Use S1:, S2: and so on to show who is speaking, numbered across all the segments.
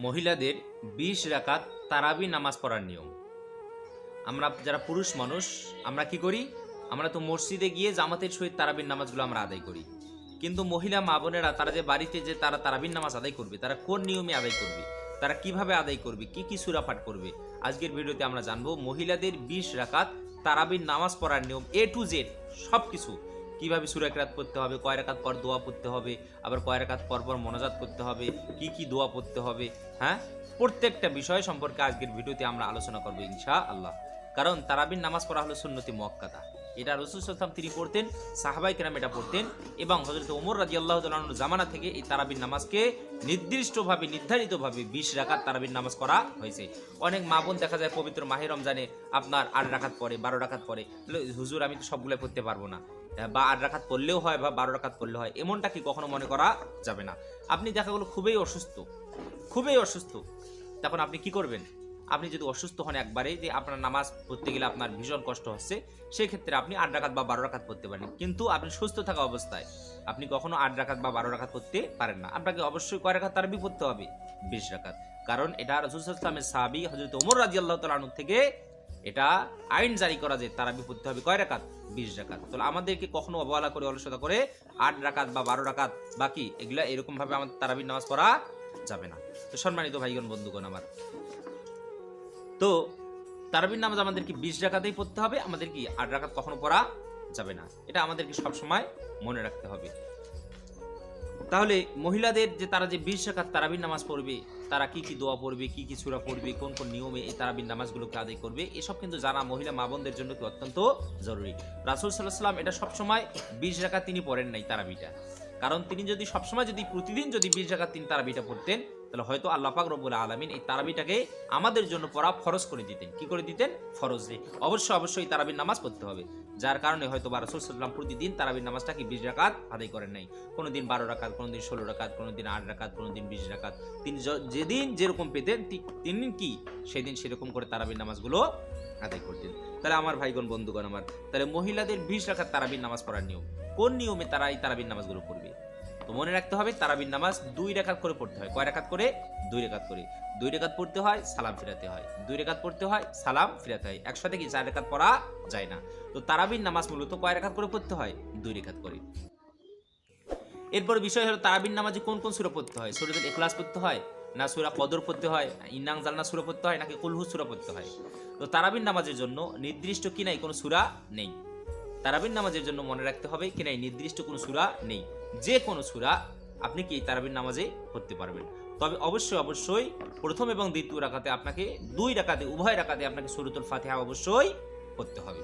S1: মহিলাদের 20 রাকাত তারাবি নামাজ পড়ার নিয়ম। আমরা যারা পুরুষ মানুষ আমরা কি করি, আমরা তো মসজিদে গিয়ে জামাতের সহিত তারাবির নামাজগুলো আমরা আদায় করি, কিন্তু মহিলা মা বোনেরা তারা যে বাড়িতে যে তারা তারাবির নামাজ আদায় করবে, তারা কোন নিয়মে আদায় করবে, তারা কিভাবে আদায় করবে, কি কি সূরা পাঠ করবে, আজকের ভিডিওতে আমরা জানবো। মহিলাদের 20 রাকাত তারাবির নামাজ পড়ার নিয়ম A to Z সব কিছু, কিভাবে সূরা কিরাত পড়তে হবে, কয় রাকাত পর দোয়া পড়তে হবে, আবার কয় রাকাত পর পর মোনাজাত করতে হবে, কি কি দোয়া পড়তে হবে, হ্যাঁ, প্রত্যেকটা বিষয় সম্পর্কে আজকের ভিডিওতে আমরা আলোচনা করবো ইনশাআল্লাহ। কারণ তারাবির নামাজ পড়া হলো সুন্নতি মুআক্কাদা, এটা রাসূল সাল্লাল্লাহু আলাইহি ওয়াসাল্লাম তিনি পড়তেন, সাহাবায়ে কেরাম এটা পড়তেন, এবং হযরত ওমর রাদিয়াল্লাহু তাআলা আনহুর জামানা থেকে এই তারাবির নামাজকে নির্দিষ্টভাবে নির্ধারিতভাবে 20 রাকাত তারাবির নামাজ করা হয়েছে। অনেক মা বোন দেখা যায় পবিত্র মাহে রমজানে আপনার 8 রাকাত পড়ে, 12 রাকাত পড়ে, হুজুর আমি তো সবগুলো পড়তে পারবো না, বা 8 রাকাত পড়লেও হয় বা 12 রাকাত পড়লেও হয়, এমনটা কি কখনো মনে করা যাবে না। আপনি দেখা গেলো খুবই অসুস্থ, তখন আপনি কি করবেন? আপনি যদি অসুস্থ হন একবারে, যে আপনার নামাজ পড়তে গেলে আপনার ভীষণ কষ্ট হচ্ছে, সেই ক্ষেত্রে আপনি 8 রাকাত বা 12 রাকাত পড়তে পারেন, কিন্তু আপনি সুস্থ থাকা অবস্থায় আপনি কখনো 8 রাকাত বা 12 রাকাত পড়তে পারেন না। আপনাকে অবশ্যই কয় রাকাত তারাবি পড়তে হবে? 20 রাকাত। কারণ এটা রাসূল সাল্লাল্লাহু আলাইহি ওয়াসাল্লামের সাহাবী হযরত ওমর রাদিয়াল্লাহু তাআলা আনহু থেকে এটা আইন জারি করা, যে তারাবি পড়তে হবে কয় রাকাত? 20 রাকাত। তাহলে আমাদেরকে কখনো অবহেলা করে, অলসতা করে 8 রাকাত বা 12 রাকাত বাকি এগুলা এরকম ভাবে আমাদের তারাবির নামাজ পড়া যাবে না। তো সম্মানিত ভাইগণ বন্ধুগণ আমার, তো তারাবির নামাজ আমাদেরকে 20 রাকাতেই পড়তে হবে, আমাদের কি 8 রাকাত কখনো পড়া যাবে না, এটা আমাদেরকে সবসময় মনে রাখতে হবে। তাহলে মহিলাদের যে তারা যে 20 রাকাত তারাবির নামাজ পড়বে, তারা কি কি দোয়া পড়বে, কি কি সূরা পড়বে, কোন কোন নিয়মে এই তারাবির নামাজগুলোকে আদায় করবে, এসব কিন্তু জানা মহিলা মা বোনদের জন্য কি অত্যন্ত জরুরি। রাসূল সাল্লাল্লাহু আলাইহি ওয়াসাল্লাম এটা সবসময় 20 রাকাত তিনি পড়েন নাই তারাবিটা, কারণ তিনি যদি সবসময় যদি প্রতিদিন যদি 20 রাকাত তিনি তারাবিটা পড়তেন, তাহলে হয়তো আল্লাহ পাক রব্বুল আলামিন এই তারাবিটাকে আমাদের জন্য পড়া ফরজ করে দিতেন। কি করে দিতেন? ফরজ, যে অবশ্যই তারাবির নামাজ পড়তে হবে। যার কারণে হয়তো রাসূল সাল্লাল্লাহু আলাইহি ওয়াসাল্লাম প্রতিদিন তারাবির নামাজটা কি 20 রাকাত আদায় করেন নাই। কোনোদিন 12 রাকাত, কোনোদিন 16 রাকাত, কোনোদিন 8 রাকাত, কোনোদিন 20 রাকাত। তিনি যেদিন যেরকম পেতেন তিনি কি সেদিন সেরকম করে তারাবির নামাজগুলো আদায় করতেন। তাহলে আমার ভাইগণ বন্ধুগণ আমার, তাহলে মহিলাদের 20 রাকাত তারাবির নামাজ পড়ার নিয়ম, কোন নিয়মে তারা এই তারাবির নামাজগুলো পড়বে? তো মনে রাখতে হবে তারাবির নামাজ 2 রাকাত করে পড়তে হয়। কয় রাকাত করে? 2 রাকাত করে। 2 রাকাত পড়তে হয়, সালাম ফিরাতে হয়, 2 রাকাত পড়তে হয়, সালাম ফিরাতে হয়, একসাথে কি 4 রাকাত পড়া যায় না। তো তারাবির নামাজ মূলত কয় রাকাত করে পড়তে হয়? 2 রাকাত করে। এরপর বিষয় হলো তারাবির নামাজে কোন কোন সূরা পড়তে হয়? সূরাতুল ইখলাস পড়তে হয়, না সূরা কদর পড়তে হয়, ইন্না আনজালনা সূরা পড়তে হয়, নাকি কুল হু সূরা পড়তে হয়? তো তারাবির নামাজের জন্য নির্দিষ্ট কি নাই, কোনো সূরা নেই। তারাবির নামাজের জন্য মনে রাখতে হবে কি নাই, নির্দিষ্ট কোনো সূরা নেই। যে কোনো সূরা আপনি কি তারাবির নামাজে পড়তে পারবেন। তবে অবশ্যই প্রথম এবং দ্বিতীয় রাকাতে আপনাকে 2 রাকাতে, উভয় রাকাতে আপনাকে সূরাতুল ফাতিহা অবশ্যই পড়তে হবে।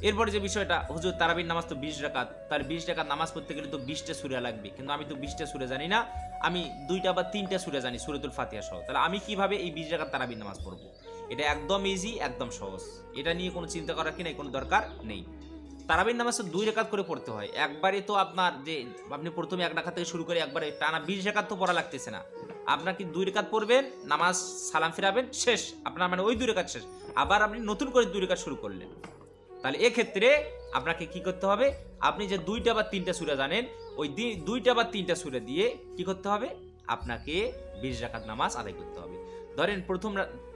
S1: এরপরে যে বিষয়টা, হুজুর তারাবির নামাজ তো 20 রাকাত, তার 20 রাকাত নামাজ পড়তে গেলে তো 20টা সূরা লাগবে, কিন্তু আমি তো 20টা সূরা জানি না, আমি 2টা বা 3টা সূরা জানি সূরাতুল ফাতিহা সহ, তাহলে আমি কিভাবে এই 20 রাকাত তারাবির নামাজ পড়বো? এটা একদম ইজি, একদম সহজ, এটা নিয়ে কোনো চিন্তা করার কি নাই, কোনো দরকার নেই। তারাবির নামাজ তো 2 রাকাত করে পড়তে হয়। একবারে তো আপনার যে আপনি প্রথমে 1 রাকাত থেকে শুরু করে একবারে টানা 20 রাকাত তো পড়া লাগতেছে না। আপনাকে 2 রাকাত পড়বেন, নামাজ সালাম ফিরাবেন, শেষ, আপনার মানে ওই 2 রাকাত শেষ, আবার আপনি নতুন করে 2 রাকাত শুরু করলেন। তাহলে এক্ষেত্রে আপনাকে কি করতে হবে? আপনি যে 2টা বা 3টা সূরা জানেন, ওই 2টা বা 3টা সূরা দিয়ে কি করতে হবে? আপনাকে 20 রাকাত নামাজ আদায় করতে হবে। ধরেন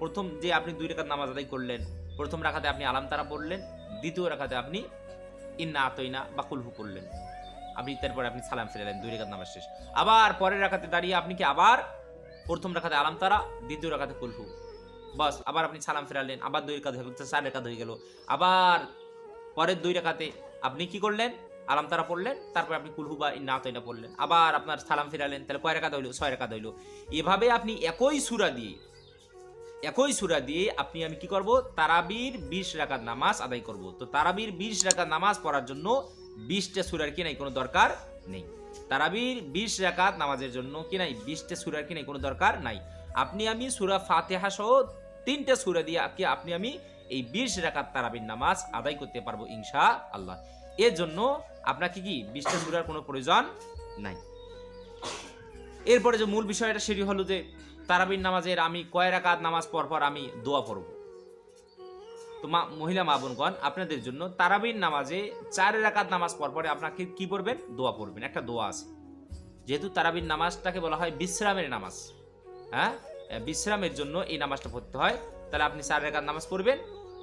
S1: প্রথম যে আপনি 2 রাকাত নামাজ আদায় করলেন, প্রথম রাকাতে আপনি আলাম তারা পড়লেন, দ্বিতীয় রাকাতে আপনি ইন্না আতাইনা বা কুল হু পড়লেন, আপনি তারপরে আপনি সালাম ফিরালেন, 2 রাকাত নামাজ শেষ। আবার পরের রাকাতে দাঁড়িয়ে আপনি কি আবার প্রথম রাকাতে আলাম তারা, দ্বিতীয় রাকাতে কুল হু, বাস, আবার আপনি সালাম ফিরালেন, আবার 2 রাকাত হয়ে গেল, 4 রাকাত হয়ে গেল। আবার পরের 2 রাকাতে আপনি কি করলেন? আলাম তারা পড়লেন, তারপর আপনি কুলহু বা ইন্না আতাইনা পড়লেন, আবার আপনার সালাম ফিরালেন, তাহলে কয় রাকাত হইল? 6 রাকাত হইল। এভাবে আপনি একই সূরা দিয়ে আমি কি করব? তারাবির 20 রাকাত নামাজ আদায় করব। তো তারাবির 20 রাকাত নামাজ পড়ার জন্য 20টা সূরার কি নাই, কোনো দরকার নেই। তারাবির 20 রাকাত নামাজের জন্য কি নাই, 20টা সূরার কি নাই, কোনো দরকার নাই। আমি সূরা ফাতিহা সহ 3টা সূরা দিয়ে আমি এই 20 রাকাত তারাবির নামাজ আদায় করতে পারবো ইনশাআল্লাহ। এর জন্য আপনাকে কি 20টা সূরার কোনো প্রয়োজন নাই। এরপরে যে মূল বিষয়টা সেটি হলো যে তারাবির নামাজের আমি কয় রাকাত নামাজ পর আমি দোয়া পড়ব। তো মহিলা মা বোনগণ, আপনাদের জন্য তারাবির নামাজে 4 রাকাত নামাজ পরে আপনাকে কি পড়বেন? দোয়া পড়বেন। একটা দোয়া আছে, যেহেতু তারাবির নামাজটাকে বলা হয় বিশ্রামের নামাজ, হ্যাঁ বিশ্রামের জন্য এই নামাজটা পড়তে হয়। তাহলে আপনি 4 রাকাত নামাজ পড়বেন,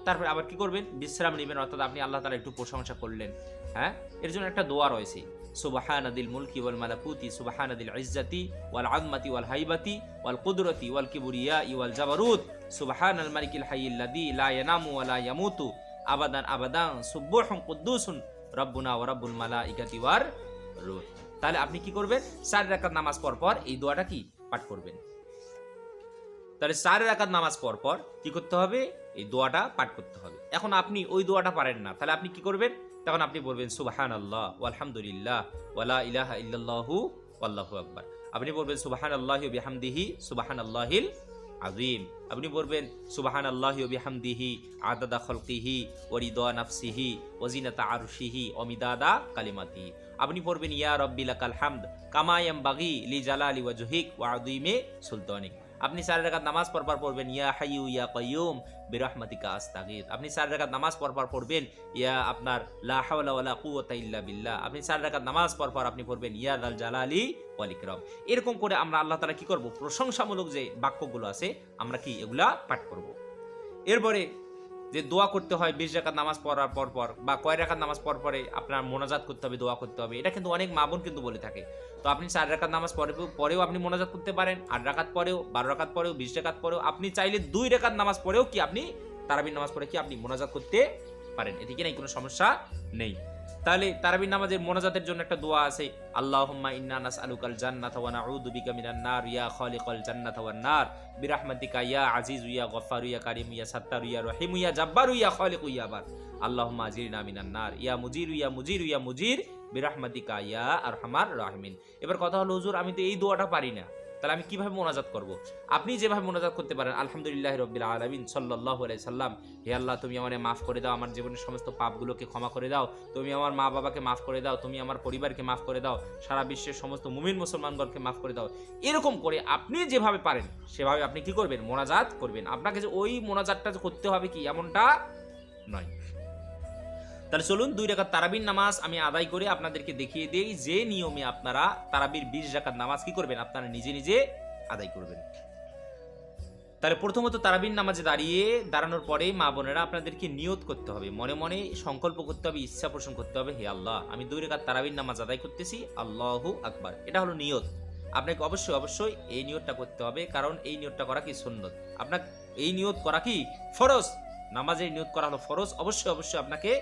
S1: তারপরে আবার কি করবেন, বিশ্রাম নেবেন, অর্থাৎ আপনি আল্লাহ তাআলা একটু প্রশংসা করলেন। হ্যাঁ, এর জন্য একটা দোয়া রয়েছে, সুবহানাদিল মুলকি ওয়াল মালাকুতি সুবহানাদিল ইজ্জাতি ওয়াল আযমাতি ওয়াল হাইবাতি ওয়াল কুদরতি ওয়াল কিবরিয়াই ওয়াল জাবারুত সুবহানাল মালিকিল হাইয়িল লাযী লা ইয়ানামু ওয়া লা ইয়ামুতু আবাদান আবাদান সুবহুন কুদ্দুসুন রাব্বুনা ওয়া রাব্বুল মালাইকাতি ওয়ার রূহ। তাহলে আপনি কি করবেন, 4 রাকাত নামাজ পর এই দোয়াটা কি পাঠ করবেন। তাহলে 4 রাকাত নামাজ পর কি করতে হবে, এই দোয়াটা পাঠ করতে হবে। এখন আপনি ওই দোয়াটা পারেন না, তাহলে আপনি কি করবেন, তখন আপনি বলবেন সুবহানাল্লাহ ওয়ালহামদুলিল্লাহ ওয়ালা ইলাহা ইল্লাল্লাহু ওয়াল্লাহু আকবার। আপনি বলবেন সুবহানাল্লাহি ওয়া বিহামদিহি সুবহানাল্লাহিল আযীম। আপনি বলবেন সুবহানাল্লাহি ওয়া বিহামদিহি আদাদা খালকিহি ওয়া রিদা নাফসিহি ওয়া জিনাতা আরশিহি ওয়া মিদাদা কালিমাতিহি। আপনি পড়বেন ইয়া রাব্বি লাকাল হামদ কামা ইয়ামবাগি লি জালালি ওয়াজহিক ওয়া আযীমি সুলতানিক। আপনি 4 রাকাত নামাজ পরপর পড়বেন ইয়া হাইয়ু ইয়া কাইয়ুম বিরহমাতিকা আস্তাগীথ। আপনি 4 রাকাত নামাজ পরপর পড়বেন ইয়া আপনার লা হাওলা ওয়ালা কুওয়াতা ইল্লা বিল্লাহ। আপনি 4 রাকাত নামাজ পরপর আপনি পড়বেন ইয়া যাল জালালি ওয়াল ইকরাম। এরকম করে আমরা আল্লাহ তাআলা কি করব, প্রশংসামূলক যে বাক্যগুলো আছে আমরা কি এগুলা পাঠ করব। এরপরে যে দোয়া করতে হয় 20 রাকাত নামাজ পড়ার পর বা কয় রাকাত নামাজ পরে আপনার মোনাজাত করতে হবে, দোয়া করতে হবে, এটা কিন্তু অনেক মা বোন কিন্তু বলে থাকে। তো আপনি 4 রাকাত নামাজ পরেও আপনি মোনাজাত করতে পারেন, 8 রাকাত পরেও, 12 রাকাত পরেও, 20 রাকাত পরেও, আপনি চাইলে 2 রাকাত নামাজ পরেও কি আপনি তারাবির নামাজ পড়ে কি আপনি মোনাজাত করতে পারেন, এদিকে নাই কোনো সমস্যা নেই। তাহলে তারাবির নামাজের মোনাজাতের জন্য একটা দোয়া আছে, আল্লাহুম্মা ইন্না নাসআলুকাল জান্নাতা ওয়া নাউযু বিকা মিনান নার ইয়া খালিকাল জান্নাতা ওয়ান নার বিরহমাতিকা ইয়া আজিজু ইয়া গফফারু ইয়া কারীম ইয়া সাত্তারু ইয়া রহিমু ইয়া জাব্বারু ইয়া খালিকু ইয়া বার। আল্লাহুম্মা আজিরনা মিনান নার ইয়া মুজিরু ইয়া মুজিরু ইয়া মুজির বিরহমাতিকা ইয়া আরহামার রাহিমিন। এবার কথা হলো হুজুর আমি তো এই দোয়াটা পারি না, তাহলে আমি কিভাবে মোনাজাত করব। আপনি যেভাবে মোনাজাত করতে পারেন, আলহামদুলিল্লাহি রাব্বিল আলামিন সাল্লাল্লাহু আলাইহি সাল্লাম, হে আল্লাহ তুমি আমারে মাফ করে দাও, আমার জীবনের সমস্ত পাপগুলোকে ক্ষমা করে দাও, তুমি আমার মা বাবাকে মাফ করে দাও, তুমি আমার পরিবারকে মাফ করে দাও, সারা বিশ্বের সমস্ত মুমিন মুসলমানগণকে মাফ করে দাও। এরকম করে আপনি যেভাবে পারেন সেভাবে আপনি কি করবেন, মোনাজাত করবেন। আপনাকে যে ওই মোনাজাতটা করতে হবে কি এমনটা নয়। তাহলে চলুন 2 রাকাত তারাবির নামাজ আমি আদায় করে আপনাদেরকে দেখিয়ে দেই যে নিয়মে আপনারা তারাবির 20 রাকাত নামাজ কি করবেন, আপনারা নিজে নিজে আদায় করবেন। তাহলে প্রথমত তারাবির নামাজে দাঁড়ানোর পরে মা বোনেরা আপনাদেরকে নিয়ত করতে হবে, মনে মনে সংকল্প করতে হবে, ইচ্ছা পোষণ করতে হবে, হে আল্লাহ আমি 2 রাকাত তারাবির নামাজ আদায় করতেছি, আল্লাহু আকবার। এটা হলো নিয়ত। আপনাকে অবশ্যই এই নিয়তটা করতে হবে, কারণ এই নিয়তটা করা কি সুন্নত, আপনাকে এই নিয়ত করা কি ফরজ। নামাজের নিয়ত করা হলো ফরজ, অবশ্যই আপনাকে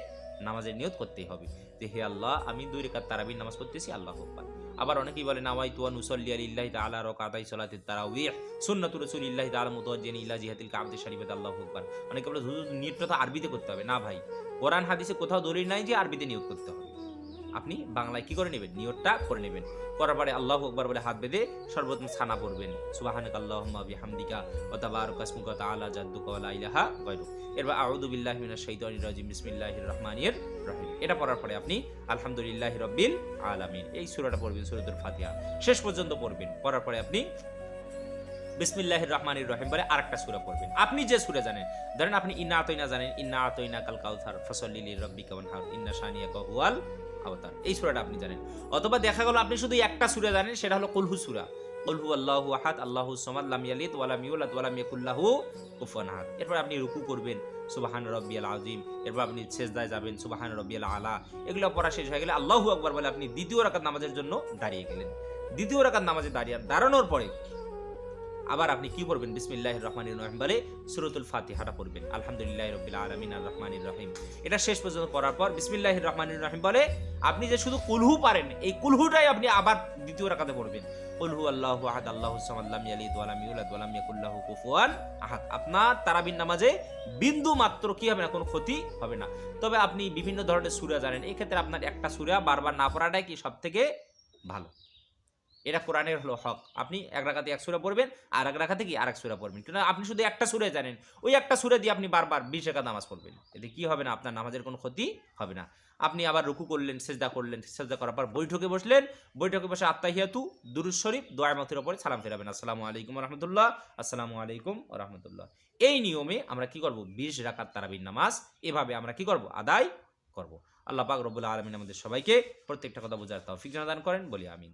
S1: নামাজের নিয়ত করতেই হবে যে হে আল্লাহ আমি 2 রাকাত তারাবির নামাজ পড়তেছি, আল্লাহু আকবার। আবার অনেকেই বলে নাওয়াইতু আন উসাল্লি লিল্লাহি তাআলা রাকাতাই সালাতিত তারাবিহ সুন্নাতু রাসূলিল্লাহি তাআলা মুতাওয়াজ্জিহান ইলা জিহাতিল কাবাতি শরীফাত, আল্লাহু আকবার। অনেকে বলে হুজুর নিয়তটা তো আরবিতে করতে হবে। না ভাই, কোরআন হাদিসে কোথাও দলিল নাই যে আরবিতে নিয়ত করতে হবে। আপনি বাংলায় কি করে নেবেন, নিয়তটা করে নেবেন। করার পরে আল্লাহু আকবার বলে হাত বেঁধে সর্বপ্রথম ছানা পড়বেন, সুবহানাকা আল্লাহুম্মা বিহামদিকা ওয়া তাবারাকা ইসমুকা তাআলা জাদ্দুকা ওয়া লা ইলাহা গায়রুক। এরপর আউযু বিল্লাহি মিনাশ শাইতানির রাজিম বিসমিল্লাহির রহমানির রহিম। এটা পড়ার পরে আপনি আলহামদুলিল্লাহি রাব্বিল আলামিন এই সূরাটা পড়বেন, সূরাতুল ফাতিহা শেষ পর্যন্ত পড়বেন। পড়ার পরে আপনি বিসমিল্লাহির রহমানির রহিম বলে আরেকটা সূরা পড়বেন। আপনি যে সূরা জানেন, ধরেন আপনি ইন্না আতাইনা জানেন, ইন্না আতাইনা কাল কাউসার ফাসাল্লি লিরাব্বিকা ওয়ানহার ইন্না শানিয়াকা হুয়াল আবতার, এই সূরাটা আপনি জানেন। অথবা দেখা গেল আপনি শুধু একটা সূরা জানেন, সেটা হলো কুল হু সূরা, কুল হু আল্লাহু আহাদ আল্লাহুস সামাদ লাম ইয়ালিদ ওয়া লাম ইউলাদ ওয়া লাম ইয়াকুল লাহু কুফুয়ান আহাদ। এরপর আপনি রুকু করবেন, সুবহান রাব্বিয়াল আযীম। এরপর আপনি সিজদায় যাবেন, সুবহান রাব্বিয়াল আলা। এগুলো পড়া শেষ হয়ে গেলে আল্লাহু আকবার বলে আপনি দ্বিতীয় রাকাত নামাজের জন্য দাঁড়িয়ে গেলেন। দ্বিতীয় রাকাত নামাজে দাঁড়ানোর পরে আবার আপনি কি পড়বেন, বিসমিল্লাহির রহমানির রহিম বলে সূরাতুল ফাতিহাটা পড়বেন, আলহামদুলিল্লাহি রাব্বিল আলামিন আর রহমানির রহিম। এটা শেষ পর্যন্ত পড়ার পর বিসমিল্লাহির রহমানির রহিম বলে আপনি যে শুধু কুলহু পারেন, এই কুলহুটাই আপনি আবার দ্বিতীয় রাকাতে পড়বেন, কুল হু আল্লাহু আহাদ আল্লাহুস সামাদ লাম ইয়ালিদ ওয়া লাম ইউলাদ ওয়া লাম ইয়াকুল লাহু কুফুয়ান আহাদ। আপনার তারাবির নামাজে বিন্দু মাত্র কি হবে না, কোনো ক্ষতি হবে না। তবে আপনি বিভিন্ন ধরনের সূরা জানেন, এই ক্ষেত্রে আপনার একটা সূরা বারবার না পড়াটাই কি সবথেকে ভালো। এটা কোরআনের হলো হক। আপনি এক রাকাতে এক সূরা পড়বেন, আর এক রাকাতে কি আরেক সূরা পড়বেন। কিন্তু আপনি শুধু একটা সূরা জানেন, ওই একটা সূরা দিয়ে আপনি বারবার 20 রাকাত নামাজ পড়বেন, এতে কি হবে না, আপনার নামাজের কোনো ক্ষতি হবে না। আপনি আবার রুকু করলেন, সিজদা করলেন, সিজদা করার পর বৈঠকে বসলেন, বৈঠকে বসে আত্তাহিয়াতু দুরূদ শরীফ দোয়া মাথের উপরে সালাম ফেরাবেন, আসসালামু আলাইকুম ওয়া রাহমাতুল্লাহ, আসসালামু আলাইকুম ওয়া রাহমাতুল্লাহ। এই নিয়মে আমরা কি করব, 20 রাকাত তারাবির নামাজ এভাবে আমরা কি করব, আদায় করব। আল্লাহ পাক রব্বুল আলামিন আমাদের সবাইকে প্রত্যেকটা কথা বোঝার তৌফিক দান করেন, বলি আমিন।